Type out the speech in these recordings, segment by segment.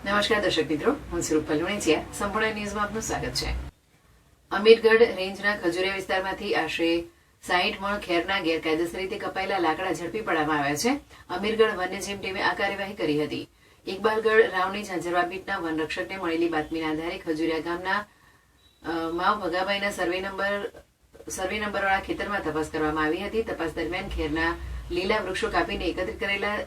નમસ્કાર દર્શક મિત્રો, હું સુરૂપલ લુણીચિયા. સંપૂર્ણ ન્યૂઝમાં આપનું સ્વાગત છે. અમીરગઢ રેન્જના ખજુરિયા વિસ્તારમાંથી આશરે 60 મણ ખેરના ગેરકાયદેસર રીતે કપાયેલા લાકડા ઝડપી પાડવામાં આવ્યા છે. અમીરગઢ વન્યજીવ ટીમે આ કાર્યવાહી કરી હતી. ઇકબાલગઢ રાવની ઝાંઝરવા બીટના વનરક્ષકને મળેલી બાતમીના આધારે ખજુરિયા ગામના માવ ભગાભાઈના સર્વે નંબરવાળા ખેતરમાં તપાસ કરવામાં આવી હતી. તપાસ દરમિયાન ખેરના લીલા વૃક્ષો કાપીને એકત્રિત કરેલા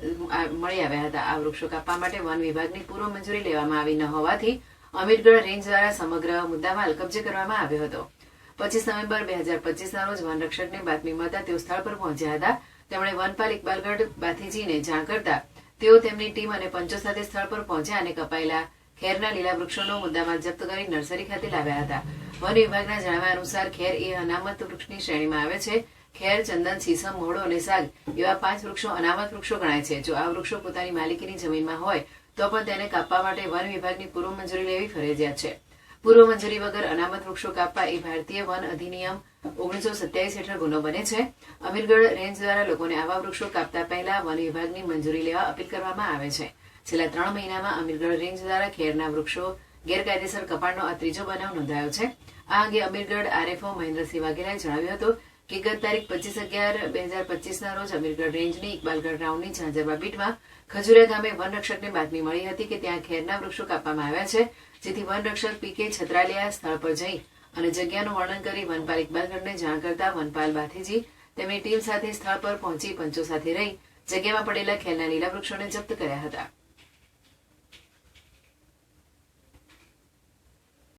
મળી આવ્યા હતા. આ વૃક્ષો કાપવા માટે વન વિભાગની પૂર્વ મંજૂરી લેવામાં આવી ન હોવાથી અમીરગઢ રેન્જ દ્વારા સમગ્ર મુદ્દામાલ કબજે કરવામાં આવ્યો હતો. 25 નવેમ્બર 2025ના રોજ વનરક્ષકને બાતમી મળતા તેઓ સ્થળ પર પહોંચ્યા હતા. તેમણે વનપાલ ઇકબાલગઢ બાથીજીને જાણ કરતા તેઓ તેમની ટીમ અને પંચો સાથે સ્થળ પર પહોંચ્યા અને કપાયેલા ખેરના લીલા વૃક્ષોનો મુદ્દામાલ જપ્ત કરી નર્સરી ખાતે લાવ્યા હતા. વન વિભાગના જણાવ્યા અનુસાર ખેર એ અનામત વૃક્ષની શ્રેણીમાં આવે છે. ખેર, ચંદન, સીસમ, મોડો અને સાગ એવા 5 વૃક્ષો અનામત વૃક્ષો ગણાય છે. જો આ વૃક્ષો પોતાની માલિકીની જમીનમાં હોય તો પણ તેને કાપવા માટે વન વિભાગની પૂર્વ મંજૂરી લેવી ફરજિયાત છે. પૂર્વ મંજૂરી વગર અનામત વૃક્ષો કાપવા એ ભારતીય વન અધિનિયમ 1927 હેઠળ ગુનો બને છે. અમીરગઢ રેન્જ દ્વારા લોકોને આવા વૃક્ષો કાપતા પહેલા વન વિભાગની મંજૂરી લેવા અપીલ કરવામાં આવે છે. છેલ્લા 3 મહિનામાં અમીરગઢ રેન્જ દ્વારા ખેરના વૃક્ષો ગેરકાયદેસર કપાણનો આ ત્રીજો બનાવ નોંધાયો છે. આ અંગે અમીરગઢ આરએફઓ મહેન્દ્રસિંહ વાઘેલાએ જણાવ્યું હતું કે ગત તારીખ 25/11/2025ના રોજ અમીરગઢ રેન્જની ઇકબાલગઢ રાઉન્ડની ઝાંઝરવા બીટમાં ખજુરિયા ગામે વનરક્ષકને બાતમી મળી હતી કે ત્યાં ખેરના વૃક્ષો કાપવામાં આવ્યા છે. જેથી વનરક્ષક પીકે છત્રાલિયા સ્થળ પર જઈ અને જગ્યાનું વર્ણન કરી વનપાલ ઇકબાલગઢને જાણ કરતા વનપાલ બાથીજી તેમની ટીમ સાથે સ્થળ પર પહોંચી પંચો સાથે રહી જગ્યામાં પડેલા ખેરના લીલા વૃક્ષોને જપ્ત કર્યા હતા.